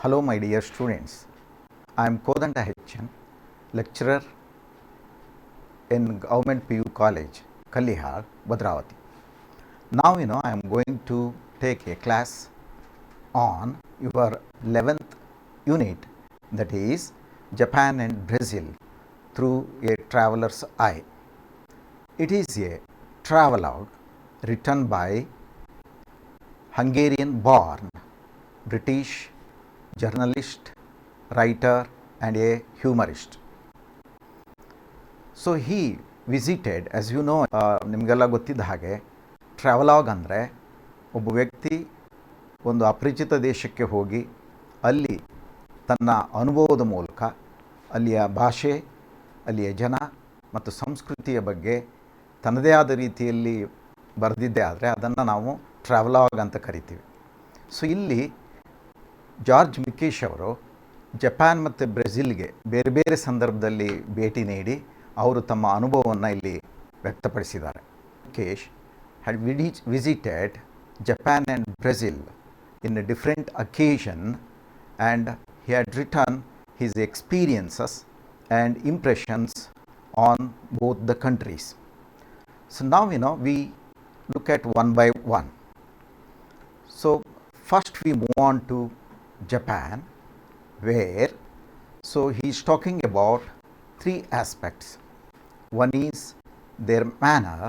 Hello my dear students, I am Kodanda Hechan, lecturer in Government PU College, Kalihar, Bhadravati. Now I am going to take a class on your 11th unit, that is Japan and Brazil through a traveler's eye. It is a travelogue written by Hungarian born British journalist, writer and a humorist. So he visited, as you know, ನಿಮಗೆಲ್ಲ ಗೊತ್ತಿದ್ದ ಹಾಗೆ travelogue ಅಂದರೆ ಒಬ್ಬ ವ್ಯಕ್ತಿ ಒಂದು ಅಪರಿಚಿತ ದೇಶಕ್ಕೆ ಹೋಗಿ ಅಲ್ಲಿ ತನ್ನ ಅನುಭವದ ಮೂಲಕ ಅಲ್ಲಿಯ ಭಾಷೆ, ಅಲ್ಲಿಯ ಜನ ಮತ್ತು ಸಂಸ್ಕೃತಿಯ ಬಗ್ಗೆ ತನ್ನದೇ ಆದ ರೀತಿಯಲ್ಲಿ ಬರೆದಿದ್ದೇ ಆದರೆ ಅದನ್ನು ನಾವು ಟ್ರಾವೆಲಾಗ್ ಅಂತ ಕರಿತೀವಿ. ಸೊ ಇಲ್ಲಿ ಜಾರ್ಜ್ ಮಿಕೇಶ್ ಅವರು ಜಪಾನ್ ಮತ್ತು ಬ್ರೆಜಿಲ್ಗೆ ಬೇರೆ ಬೇರೆ ಸಂದರ್ಭದಲ್ಲಿ ಭೇಟಿ ನೀಡಿ ಅವರು ತಮ್ಮ ಅನುಭವವನ್ನು ಇಲ್ಲಿ ವ್ಯಕ್ತಪಡಿಸಿದ್ದಾರೆ. Mikes had visited Japan and Brazil in a different occasion and he had written his experiences and impressions on both the countries. So now we look at one by one. So first we move on to Japan, where he is talking about three aspects. One is their manner,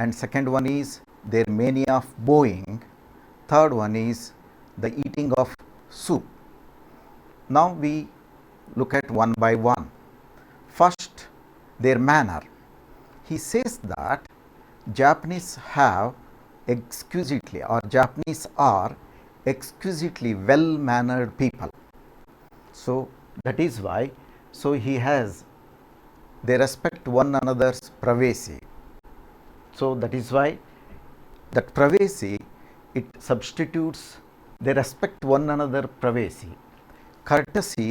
and second one is their mania of bowing, third one is the eating of soup. Now we look at one by one. First, their manner. He says that Japanese have exquisitely, or Japanese are exquisitely well-mannered people. So that is why, they respect one another's privacy. So that is why that privacy, it substitutes, they respect one another privacy. Courtesy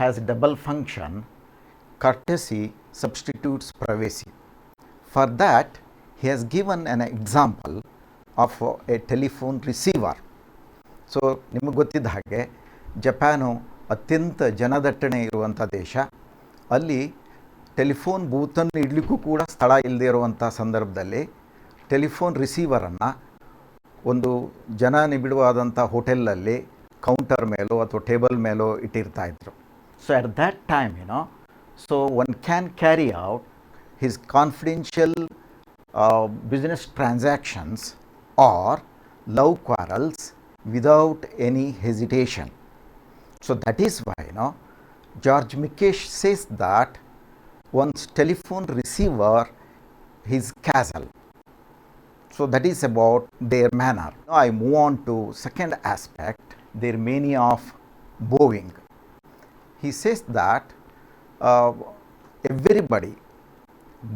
has double function. Courtesy substitutes privacy. For that, he has given an example of a telephone receiver. So ನಿಮಗೆ ಗೊತ್ತಿದ್ದ ಹಾಗೆ Japan ಅತ್ಯಂತ ಜನದಟ್ಟಣೆ ಇರುವಂಥ ದೇಶ. ಅಲ್ಲಿ telephone ಬೂತನ್ನು ಇಡಲಿಕ್ಕೂ ಕೂಡ ಸ್ಥಳ ಇಲ್ಲದೆ ಇರುವಂಥ ಸಂದರ್ಭದಲ್ಲಿ ಟೆಲಿಫೋನ್ ರಿಸೀವರನ್ನು ಒಂದು ಜನ ನಿಬಿಡವಾದಂಥ ಹೋಟೆಲಲ್ಲಿ ಕೌಂಟರ್ ಮೇಲೋ ಅಥವಾ ಟೇಬಲ್ ಮೇಲೋ ಇಟ್ಟಿರ್ತಾಯಿದ್ರು. So at that time so one can carry out his confidential business transactions or love quarrels without any hesitation. So that is why George Mikesh says that one's telephone receiver is castle. So that is about their manner. Now I move on to second aspect, their mania of bowing. He says that everybody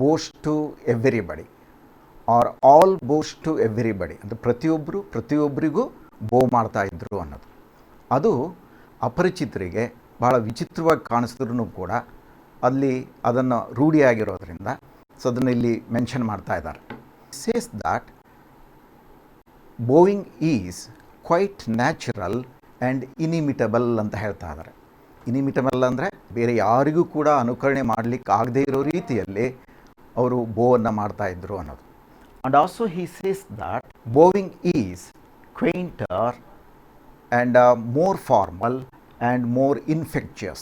bows to everybody, or all bows to everybody. ಅಂದರೆ ಪ್ರತಿಯೊಬ್ಬರಿಗೂ ಬೋ ಮಾಡ್ತಾ ಇದ್ರು ಅನ್ನೋದು, ಅದು ಅಪರಿಚಿತರಿಗೆ ಬಹಳ ವಿಚಿತ್ರವಾಗಿ ಕಾಣಿಸಿದ್ರೂ ಕೂಡ ಅಲ್ಲಿ ಅದನ್ನು ರೂಢಿಯಾಗಿರೋದ್ರಿಂದ ಸೊ ಅದನ್ನು ಇಲ್ಲಿ ಮೆನ್ಷನ್ ಮಾಡ್ತಾ ಇದ್ದಾರೆ. Says that bowing is quite natural and inimitable ಅಂತ ಹೇಳ್ತಾ ಇದ್ದಾರೆ. ಇನಿಮಿಟಬಲ್ ಅಂದರೆ ಬೇರೆ ಯಾರಿಗೂ ಕೂಡ ಅನುಕರಣೆ ಮಾಡಲಿಕ್ಕೆ ಆಗದೇ ಇರೋ ರೀತಿಯಲ್ಲಿ ಅವರು ಬೋವನ್ನು ಮಾಡ್ತಾ ಇದ್ರು ಅನ್ನೋದು. And also he says that bowing is quainter and more formal and more infectious.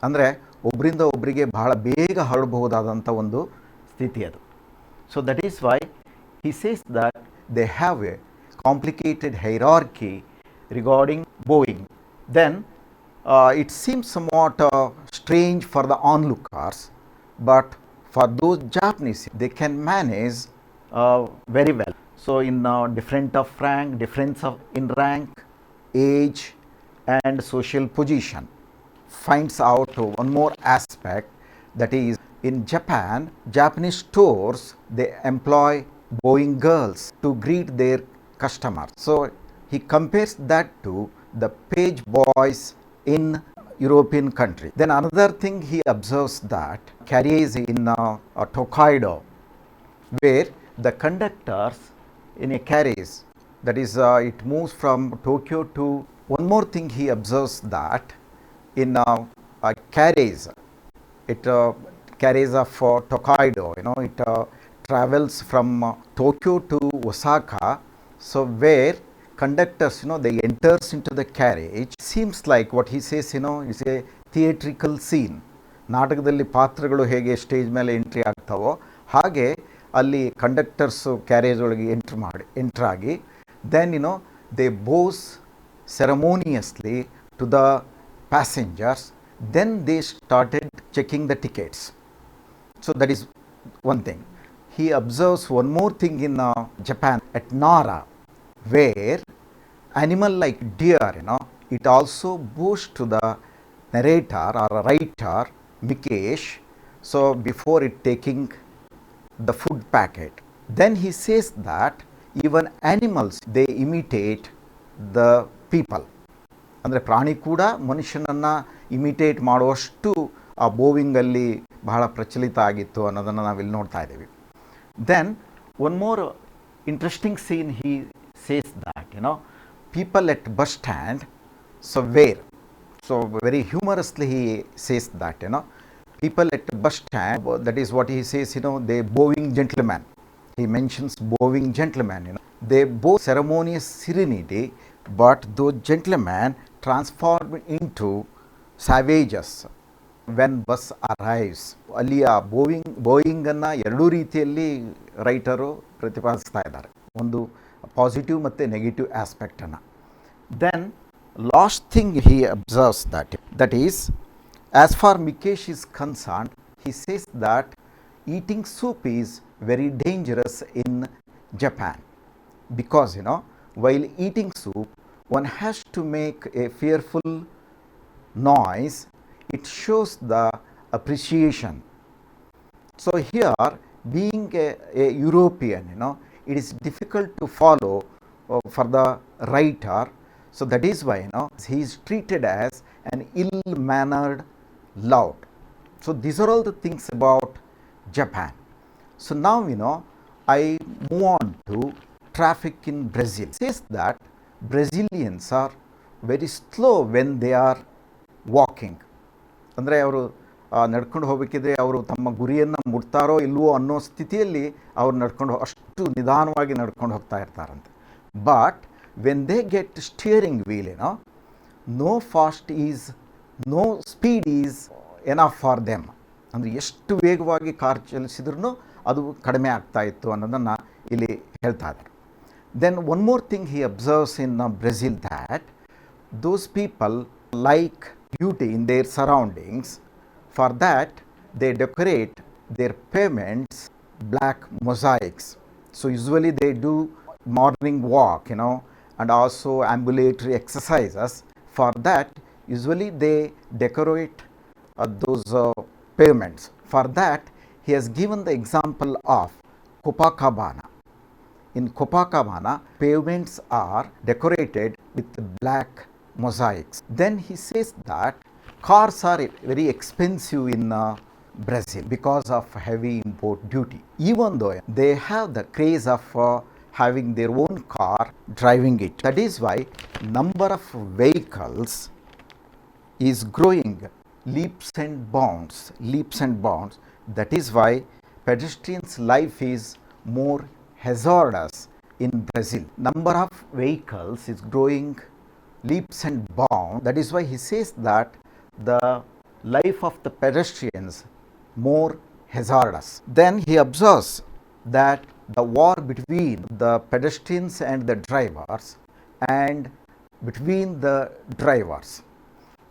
ಅಂದರೆ ಒಬ್ಬರಿಂದ ಒಬ್ಬರಿಗೆ ಬಹಳ ಬೇಗ ಹರಡಬಹುದಾದಂಥ ಒಂದು ಸ್ಥಿತಿ ಅದು. So that is why he says that they have a complicated hierarchy regarding bowing. Then it seems somewhat strange for the onlookers, but for those Japanese, they can manage very well. So in difference in rank, age and social position, finds out one more aspect, that is in Japan, Japanese stores, they employ bowing girls to greet their customers. So he compares that to the page boys in European country. Then another thing he observes that carries in Tokaido, where the conductors in a carriage, that is it moves from Tokyo to One more thing he observes that in carriage, it carriage of Tokaido, it travels from Tokyo to Osaka. So where conductors, they enters into the carriage, seems like what he says, is a theatrical scene. ನಾಟಕದಲ್ಲಿ ಪಾತ್ರಗಳು ಹೇಗೆ stage ಮೇಲೆ entry ಆಗ್ತಾವೋ ಹಾಗೆ ಅಲ್ಲಿ conductors carriage ಒಳಗೆ entry ಆಗಿ then they bows ceremoniously to the passengers, then they started checking the tickets. So that is one thing. He observes one more thing in Japan at Nara, where animal like deer, it also boasts to the narrator or writer Mikesh, so before it taking the food packet. Then he says that even animals, they imitate the people, ಅಂದರೆ ಪ್ರಾಣಿ ಕೂಡ ಮನುಷ್ಯನನ್ನು imitate ಮಾಡುವಷ್ಟು ಆ ಬೋವಿಂಗಲ್ಲಿ ಬಹಳ ಪ್ರಚಲಿತ ಆಗಿತ್ತು ಅನ್ನೋದನ್ನು ನಾವಿಲ್ಲಿ ನೋಡ್ತಾ ಇದ್ದೀವಿ. Then one more interesting scene he says that people at bus stand, so where, so very humorously he says that people at bus stand, that is what he says, they bowing gentlemen. He mentions bowing gentlemen, they bow ceremonious serenity, but those gentlemen transformed into savages when bus arrives. ಅಲ್ಲಿ ಆ ಬೋಯಿಂಗನ್ನು ಎರಡೂ ರೀತಿಯಲ್ಲಿ writer ಪ್ರತಿಪಾದಿಸ್ತಾ ಇದ್ದಾರೆ, ಒಂದು positive ಮತ್ತು negative ಆಸ್ಪೆಕ್ಟನ್ನು. Then last thing he observes that is, as far Mikesh is concerned, he says that eating soup is very dangerous in Japan because while eating soup one has to make a fearful noise. It shows the appreciation. So here, being a European, it is difficult to follow for the writer. So that is why he is treated as an ill-mannered loud. So these are all the things about Japan. So now I move on to traffic in Brazil. It says that Brazilians are very slow when they are walking. ಅಂದರೆ ಅವರು ನಡ್ಕೊಂಡು ಹೋಗಬೇಕಿದ್ರೆ ಅವರು ತಮ್ಮ ಗುರಿಯನ್ನು ಮುಟ್ತಾರೋ ಇಲ್ವೋ ಅನ್ನೋ ಸ್ಥಿತಿಯಲ್ಲಿ ಅವ್ರು ಅಷ್ಟು ನಿಧಾನವಾಗಿ ನಡ್ಕೊಂಡು ಹೋಗ್ತಾ ಇರ್ತಾರಂತೆ. But when they get steering wheel, no speed is enough for them. ಅಂದರೆ ಎಷ್ಟು ವೇಗವಾಗಿ ಕಾರ್ ಚಲಿಸಿದ್ರೂ ಅದು ಕಡಿಮೆ ಆಗ್ತಾ ಇತ್ತು ಅನ್ನೋದನ್ನು ಇಲ್ಲಿ ಹೇಳ್ತಾ ಇದ್ದಾರೆ. Then one more thing he observes in Brazil that those people like beauty in their surroundings. For that they decorate their pavements black mosaics. So usually they do morning walk, and also ambulatory exercises. For that, usually they decorate those pavements. For that, he has given the example of Copacabana. In Copacabana, pavements are decorated with black mosaics. Then he says that cars are very expensive in Brazil because of heavy import duty. Even though they have the craze of having their own car, driving it. That is why number of vehicles is growing leaps and bounds. That is why pedestrians' life is more hazardous in Brazil. Number of vehicles is growing leaps and bounds. That is why he says that the life of the pedestrians more hazardous. Then he observes that the war between the pedestrians and the drivers and between the drivers.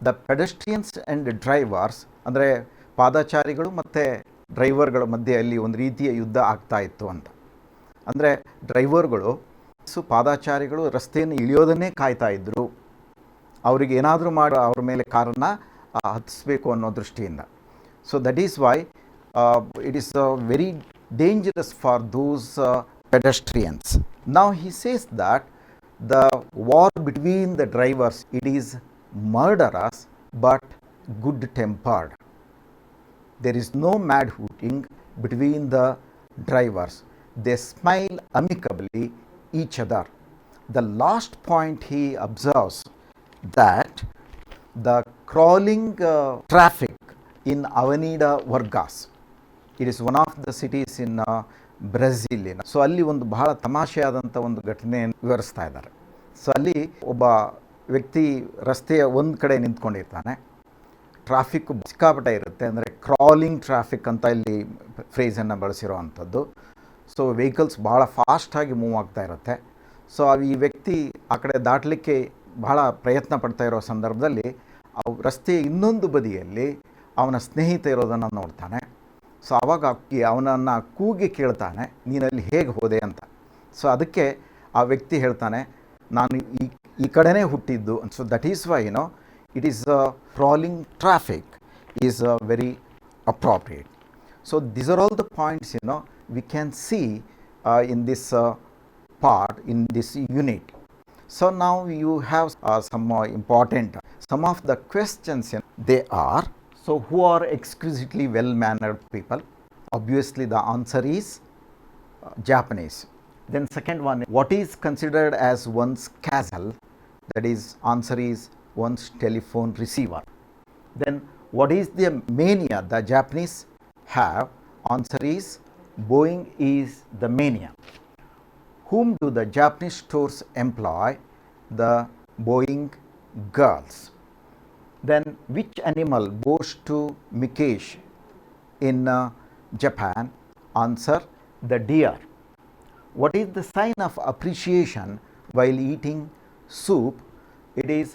The pedestrians and the drivers, ಅಂದರೆ ಪಾದಚಾರಿಗಳು ಮತ್ತು ಡ್ರೈವರ್ಗಳ ಮಧ್ಯೆಯಲ್ಲಿ ಒಂದು ರೀತಿಯ ಯುದ್ಧ ಆಗ್ತಾ ಇತ್ತು ಅಂತ. ಅಂದರೆ ಡ್ರೈವರ್ಗಳು ಪಾದಚಾರಿಗಳು ರಸ್ತೆಯನ್ನು ಇಳಿಯೋದನ್ನೇ ಕಾಯ್ತಾ ಇದ್ದರು, ಅವರಿಗೆ ಏನಾದರೂ ಮಾಡಿ ಅವ್ರ ಮೇಲೆ ಕಾರನ್ನು ಹತ್ತಿಸ್ಬೇಕು ಅನ್ನೋ ದೃಷ್ಟಿಯಿಂದ. So that is why it is very dangerous for those pedestrians. Now he says that the war between the drivers, it is murderous but good tempered. There is no mad hooting between the drivers. They smile amicably each other. The last point he observes that the crawling traffic in Avenida Vargas, it is one of the cities in Brazil. So ಅಲ್ಲಿ ಒಂದು ಬಹಳ ತಮಾಷೆಯಾದಂಥ ಒಂದು ಘಟನೆಯನ್ನು ವಿವರಿಸ್ತಾ ಇದ್ದಾರೆ. So ಅಲ್ಲಿ ಒಬ್ಬ ವ್ಯಕ್ತಿ ರಸ್ತೆಯ ಒಂದು ಕಡೆ ನಿಂತ್ಕೊಂಡಿರ್ತಾನೆ. ಟ್ರಾಫಿಕ್ ಸಿಕ್ಕಾಪಟ್ಟೆ ಇರುತ್ತೆ, ಅಂದರೆ ಕ್ರಾಲಿಂಗ್ ಟ್ರಾಫಿಕ್ ಅಂತ ಇಲ್ಲಿ ಫ್ರೇಸನ್ನು ಬಳಸಿರೋ ಅಂಥದ್ದು. ಸೊ ವೆಹಿಕಲ್ಸ್ ಭಾಳ ಫಾಸ್ಟಾಗಿ ಮೂವ್ ಆಗ್ತಾ ಇರುತ್ತೆ. ಸೊ ಈ ವ್ಯಕ್ತಿ ಆ ಕಡೆ ದಾಟಲಿಕ್ಕೆ ಬಹಳ ಪ್ರಯತ್ನ ಪಡ್ತಾ ಇರೋ ಸಂದರ್ಭದಲ್ಲಿ ರಸ್ತೆಯ ಇನ್ನೊಂದು ಬದಿಯಲ್ಲಿ ಅವನ ಸ್ನೇಹಿತ ಇರೋದನ್ನು ನೋಡ್ತಾನೆ. ಸೊ ಆವಾಗ ಅವನನ್ನು ಕೂಗಿ ಕೇಳ್ತಾನೆ, ನೀನಲ್ಲಿ ಹೇಗೆ ಹೋದೆ ಅಂತ. ಸೊ ಅದಕ್ಕೆ ಆ ವ್ಯಕ್ತಿ ಹೇಳ್ತಾನೆ, ನಾನು ಈ ಕಡೆನೇ ಹುಟ್ಟಿದ್ದು. So that is why it is crawling traffic is very appropriate. So these are all the points we can see in this part, in this unit. So now you have some important, some of the questions they are, so who are exquisitely well mannered people? Obviously the answer is Japanese. Then second one, what is considered as one's castle? That is, answer is one's telephone receiver. Then what is the mania the Japanese have? Answer is Boeing is the mania. Whom do the Japanese stores employ? The Boeing girls. Then which animal bows to Mikesh in Japan? Answer, the deer. What is the sign of appreciation while eating soup? It is,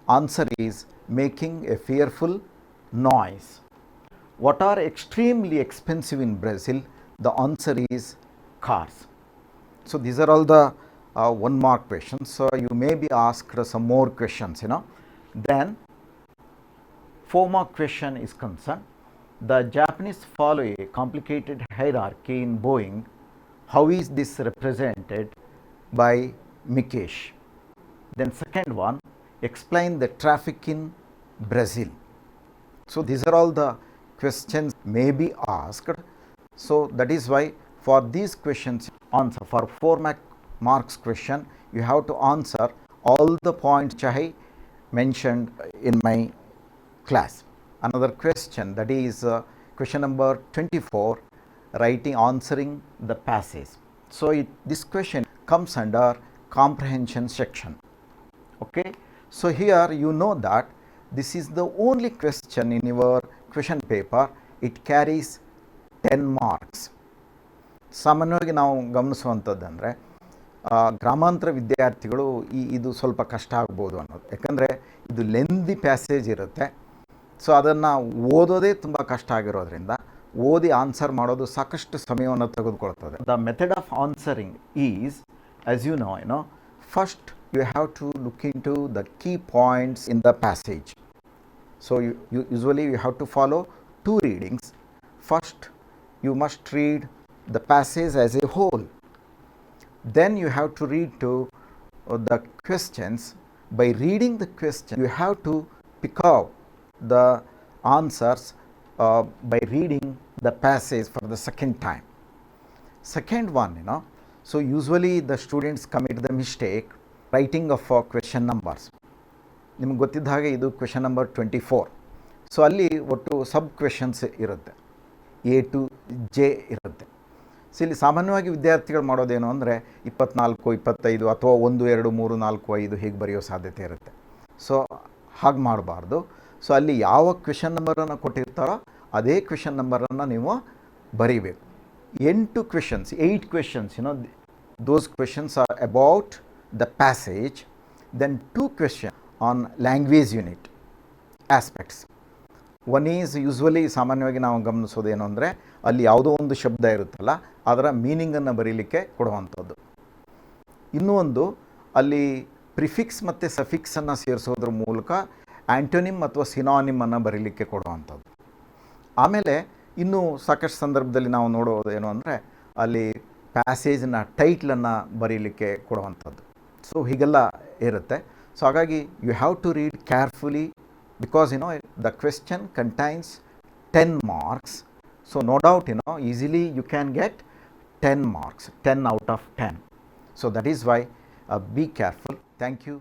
answer is making a fearful noise. What are extremely expensive in Brazil? The answer is cars. So these are all the 1 mark questions. So you may be asked some more questions, Then 4 mark question is concerned. The Japanese follow a complicated hierarchy in Boeing. How is this represented by Mikesh? Then second one, explain the traffic in Brazil. So these are all the questions may be asked. So that is why for these questions answer, for 4 marks question, you have to answer all the points which I mentioned in my class. Another question, that is question number 24, writing answering the passage. So this question comes under comprehension section. Okay. So here you know that this is the only question in your question paper. It carries 10 marks. ಸಾಮಾನ್ಯವಾಗಿ ನಾವು ಗಮನಿಸುವಂಥದ್ದಂದರೆ ಗ್ರಾಮಾಂತರ ವಿದ್ಯಾರ್ಥಿಗಳು ಇದು ಸ್ವಲ್ಪ ಕಷ್ಟ ಆಗ್ಬೋದು ಅನ್ನೋದು. ಯಾಕಂದರೆ ಇದು ಲೆಂದಿ ಪ್ಯಾಸೇಜ್ ಇರುತ್ತೆ. ಸೊ ಅದನ್ನು ಓದೋದೇ ತುಂಬ ಕಷ್ಟ ಆಗಿರೋದ್ರಿಂದ ಓದಿ ಆನ್ಸರ್ ಮಾಡೋದು ಸಾಕಷ್ಟು ಸಮಯವನ್ನು ತೆಗೆದುಕೊಳ್ತದೆ. The method of answering is, as you know, first you have to look into the key points in the passage. So you usually you have to follow 2 readings. First you must read the passage as a whole. Then you have to read to the questions. By reading the question, you have to pick out the answers by reading the passage for the second time. Second one, so usually the students commit the mistake writing of question numbers. ನಿಮ್ಗೆ ಗೊತ್ತಿದ್ದ ಹಾಗೆ ಇದು question number 24. So ಅಲ್ಲಿ ಒಟ್ಟು ಸಬ್ questions ಇರುತ್ತೆ, A to J ಇರುತ್ತೆ. So ಇಲ್ಲಿ ಸಾಮಾನ್ಯವಾಗಿ ವಿದ್ಯಾರ್ಥಿಗಳು ಮಾಡೋದೇನು ಅಂದರೆ 24, 25 ಅಥವಾ 1, 2, 3, 4, 5 ಹೀಗೆ ಬರೆಯೋ ಸಾಧ್ಯತೆ ಇರುತ್ತೆ. ಸೊ ಹಾಗೆ ಮಾಡಬಾರ್ದು. ಸೊ ಅಲ್ಲಿ ಯಾವ ಕ್ವೆಶನ್ ನಂಬರನ್ನು ಕೊಟ್ಟಿರ್ತಾರೋ ಅದೇ ಕ್ವೆಶನ್ ನಂಬರನ್ನು ನೀವು ಬರೀಬೇಕು. 8 questions, 8 questions, those questions are about the passage. Then 2 questions on language unit aspects. One is usually ಸಾಮಾನ್ಯವಾಗಿ ನಾವು ಗಮನಿಸೋದೇನು ಅಂದರೆ ಅಲ್ಲಿ ಯಾವುದೋ ಒಂದು ಶಬ್ದ ಇರುತ್ತಲ್ಲ ಅದರ ಮೀನಿಂಗನ್ನು ಬರೀಲಿಕ್ಕೆ ಕೊಡುವಂಥದ್ದು. ಇನ್ನೂ ಒಂದು ಅಲ್ಲಿ ಪ್ರಿಫಿಕ್ಸ್ ಮತ್ತು ಸಫಿಕ್ಸನ್ನು ಸೇರಿಸೋದ್ರ ಮೂಲಕ ಆ್ಯಂಟೋನಿಮ್ ಅಥವಾ ಸಿನಾನಿಮನ್ನು ಬರೀಲಿಕ್ಕೆ ಕೊಡುವಂಥದ್ದು. ಆಮೇಲೆ ಇನ್ನೂ ಸಾಕಷ್ಟು ಸಂದರ್ಭದಲ್ಲಿ ನಾವು ನೋಡೋದೇನು ಅಂದರೆ ಅಲ್ಲಿ ಪ್ಯಾಸೇಜ್ನ ಟೈಟ್ಲನ್ನು ಬರೀಲಿಕ್ಕೆ ಕೊಡುವಂಥದ್ದು. ಸೊ ಹೀಗೆಲ್ಲ ಇರುತ್ತೆ. ಸೊ ಹಾಗಾಗಿ you have to read carefully because the question contains 10 marks. So no doubt easily you can get 10 marks, 10 out of 10. So that is why be careful. Thank you.